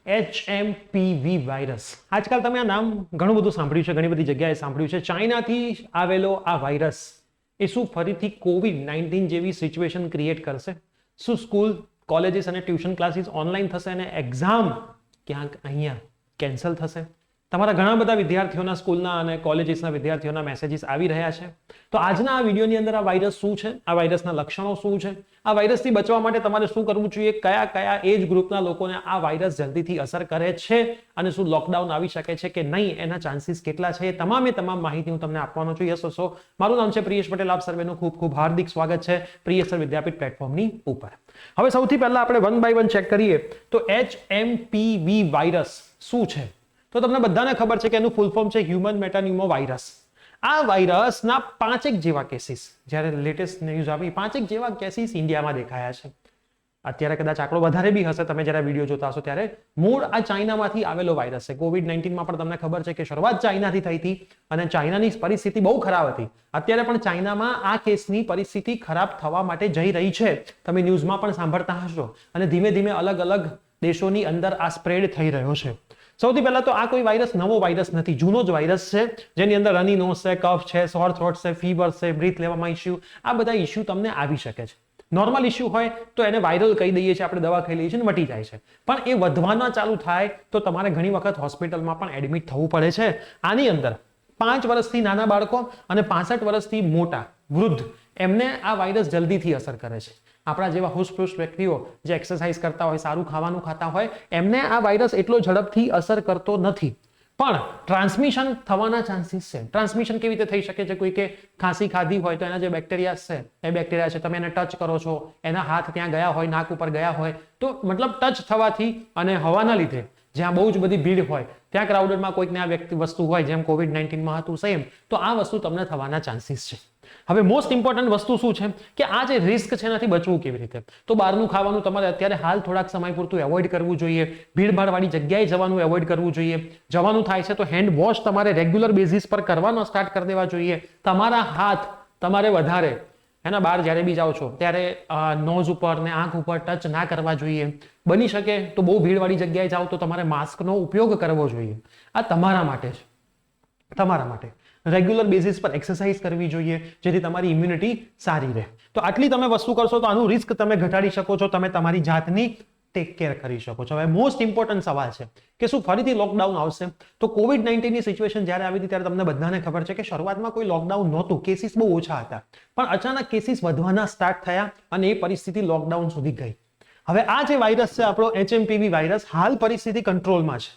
HMPV virus. આજકાલ તમે આ નામ ઘણું બધું સાંભળ્યું છે, ઘણી બધી જગ્યાએ સાંભળ્યું છે. ચાઇનાથી આવેલો આ વાયરસ એ શું ફરીથી COVID-19 જેવી સિચ્યુએશન ક્રિએટ કરશે? શું સ્કૂલ, કોલેજીસ અને ટ્યુશન ક્લાસીસ ઓનલાઈન થશે અને એક્ઝામ ક્યાંક અહીંયા કેન્સલ થશે? તમારા ઘણા બધા વિદ્યાર્થીઓના સ્કૂલના અને કોલેજીસના વિદ્યાર્થીઓના મેસેજીસ આવી રહ્યા છે. તો આજના આ વિડીયોની અંદર આ વાયરસ શું છે, આ વાયરસના લક્ષણો શું છે, આ વાયરસથી બચવા માટે તમારે શું કરવું જોઈએ, કયા કયા એજ ગ્રુપના લોકોને આ વાયરસ જલ્દીથી અસર કરે છે અને શું લોકડાઉન આવી શકે છે કે નહીં, એના ચાન્સીસ કેટલા છે, એ તમામ માહિતી હું તમને આપવાનો છું. યસ દોસ્તો, મારું નામ છે પ્રિયેશ પટેલ. આપ સર્વેનું ખૂબ ખૂબ હાર્દિક સ્વાગત છે પ્રિયેશ વિદ્યાપીઠ પ્લેટફોર્મની ઉપર. હવે સૌથી પહેલા આપણે વન બાય વન ચેક કરીએ તો HMPV વાયરસ શું છે. તો તમને બધાને ખબર છે કે એનું ફૂલ ફોર્મ છે હ્યુમન મેટાન્યુમો વાયરસ. આ વાયરસના 5 જેવા કેસીસ, જ્યારે લેટેસ્ટ ન્યૂઝ આવી, 5 જેવા કેસીસ ઇન્ડિયામાં દેખાયા છે. અત્યારે કદાચ આંકડો વધારે બી હશે, તમે જ્યારે વિડીયો જોતા હશો ત્યારે. મૂળ આ ચાઇનામાંથી આવેલો વાયરસ છે. COVID-19માં પણ તમને ખબર છે કે શરૂઆત ચાઇનાથી થઈ હતી અને ચાઇનાની પરિસ્થિતિ બહુ ખરાબ હતી. અત્યારે પણ ચાઇનામાં આ કેસની પરિસ્થિતિ ખરાબ થવા માટે જઈ રહી છે. તમે ન્યૂઝમાં પણ સાંભળતા હશો અને ધીમે ધીમે અલગ અલગ દેશોની અંદર આ સ્પ્રેડ થઈ રહ્યો છે. સૌથી પહેલા તો આ કોઈ વાયરસ નવો વાયરસ નથી, જૂનો જ વાયરસ છે, જેની અંદર રની નોઝ છે, કફ છે, સોર થ્રોટ છે, ફીવર છે, બ્રીથ લેવામાં ઇસ્યુ, આ બધા ઇસ્યુ તમને આવી શકે છે. નોર્મલ ઇસ્યુ હોય તો એને વાયરલ કહી દઈએ છીએ, આપણે દવા ખાઈ લઈએ છીએ ને મટી જાય છે. પણ એ વધવાના ચાલુ થાય તો તમારે ઘણી વખત હોસ્પિટલમાં પણ એડમિટ થવું પડે છે. આની અંદર 5 વર્ષથી નાના બાળકો અને 65 વર્ષથી મોટા વૃદ્ધ, એમને આ વાયરસ જલ્દીથી અસર કરે છે. આપણા જેવા હુસફુસ વ્યક્તિઓ જે એક્સરસાઇઝ કરતા હોય, સારું ખાવાનું ખાતા હોય, એમને આ વાયરસ એટલો ઝડપથી અસર કરતો નથી. પણ ટ્રાન્સમિશન થવાના ચાન્સીસ છે. ટ્રાન્સમિશન કેવી રીતે થઈ શકે છે? કોઈ કે ખાંસી ખાધી હોય તો એના જે બેક્ટેરિયા છે, એ બેક્ટેરિયા છે, તમે એને ટચ કરો છો, એના હાથ ત્યાં ગયા હોય, નાક ઉપર ગયા હોય, તો મતલબ ટચ થવાથી અને હવાના લીધે જ્યાં બહુ જ બધી ભીડ હોય, ત્યાં ક્રાઉડેડમાં કોઈકને આ વસ્તુ હોય, જેમ COVID-19માં હતું સેમ, તો આ વસ્તુ તમને થવાના ચાન્સીસ છે. હવે મોસ્ટ ઇમ્પોર્ટન્ટ વસ્તુ શું છે કે આ જે રિસ્ક છે એનાથી બચવું કેવી રીતે? તો બહારનું ખાવાનું તમારે અત્યારે હાલ થોડાક સમય પૂરતું એવોઇડ કરવું જોઈએ. ભીડભાડવાળી જગ્યાએ જવાનું એવોઇડ કરવું જોઈએ. જવાનું થાય છે તો હેન્ડ વોશ તમારે રેગ્યુલર બેઝિસ પર કરવાનો સ્ટાર્ટ કરી દેવા જોઈએ. તમારા હાથ તમારે વધારે એના બહાર જ્યારે બી જાઓ છો ત્યારે નોઝ ઉપર ને આંખ ઉપર ટચ ના કરવા જોઈએ. બની શકે તો બહુ ભીડવાળી જગ્યાએ જાઓ તો તમારે માસ્કનો ઉપયોગ કરવો જોઈએ. આ તમારા માટે છે, તમારા માટે. રેગ્યુલર બેઝિસ પર એક્સરસાઇઝ કરવી જોઈએ જેથી તમારી ઇમ્યુનિટી સારી રહે. તો આટલી તમે વસ્તુ કરશો તો આનું રિસ્ક તમે ઘટાડી શકો છો, તમે તમારી જાતની ટેક કેર કરી શકો છો. હવે મોસ્ટ ઇમ્પોર્ટન્ટ સવાલ છે કે શું ફરીથી લોકડાઉન આવશે? તો COVID-19ની સિચ્યુએશન જ્યારે આવી હતી ત્યારે તમને બધાને ખબર છે કે શરૂઆતમાં કોઈ લોકડાઉન નહોતું, કેસીસ બહુ ઓછા હતા, પણ અચાનક કેસીસ વધવાના સ્ટાર્ટ થયા અને એ પરિસ્થિતિ લોકડાઉન સુધી ગઈ. હવે આ જે વાયરસ છે આપણો HMPV વાયરસ, હાલ પરિસ્થિતિ કંટ્રોલમાં છે,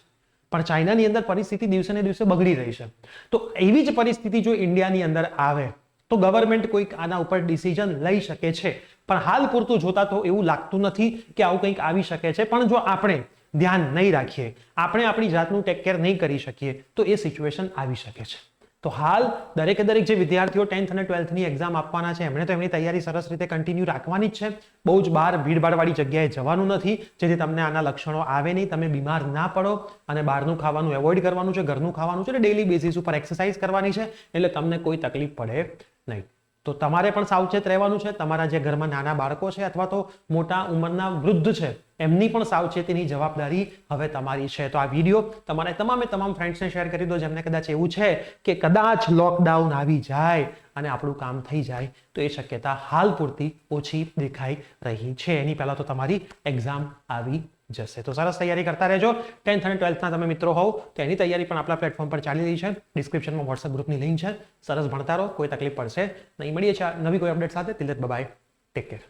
પણ ચાઇનાની અંદર પરિસ્થિતિ દિવસે ને દિવસે બગડી રહી છે. તો એવી જ પરિસ્થિતિ જો ઇન્ડિયાની અંદર આવે તો ગવર્મેન્ટ કોઈક આના ઉપર ડિસિઝન લઈ શકે છે. પણ હાલ પૂરતું જોતા તો એવું લાગતું નથી કે આવું કંઈક આવી શકે છે. પણ જો આપણે ધ્યાન નહીં રાખીએ, આપણે આપણી જાતનું ટેક કેર નહીં કરી શકીએ તો એ સિચ્યુએશન આવી શકે છે. તો હાલ દરેકે દરેક જે વિદ્યાર્થીઓ 10th અને 12thની એક્ઝામ આપવાના છે એમણે તો એમની તૈયારી સરસ રીતે કન્ટિન્યુ રાખવાની જ છે. બહુ જ બહાર ભીડભાડવાળી જગ્યાએ જવાનું નથી જેથી તમને આના લક્ષણો આવે નહીં, તમે બીમાર ના પડો. અને બહારનું ખાવાનું એવોઇડ કરવાનું છે, ઘરનું ખાવાનું છે, ડેલી બેઝિસ ઉપર એક્સરસાઇઝ કરવાની છે, એટલે તમને કોઈ તકલીફ પડે નહીં. તો તમારે પણ સાવચેત રહેવાનું છે. તમારા જે ઘરમાં નાના બાળકો છે અથવા તો મોટા ઉંમરના વૃદ્ધ છે એમની પણ સાવચેતીની જવાબદારી હવે તમારી છે. તો આ વિડીયો તમારે તમામ ફ્રેન્ડ્સને શેર કરી દો જેમને કદાચ એવું છે કે કદાચ લોકડાઉન આવી જાય અને આપણું કામ થઈ જાય તો એ શક્યતા હાલ પૂરતી ઓછી દેખાઈ રહી છે. એની પહેલા તો તમારી એક્ઝામ આવી જશે. તો સરસ તૈયારી કરતા રહેજો. 10th અને 12thના તમે મિત્રો હોવ તો એની તૈયારી પણ આપણા પ્લેટફોર્મ પર ચાલી રહી છે. ડિસ્ક્રિપ્શનમાં વોટ્સએપ ગ્રુપની લિંક છે. સરસ ભણતા રહો, કોઈ તકલીફ પડશે નહીં. મળીએ છીએ નવી કોઈ અપડેટ સાથે. Till then bye bye, take care.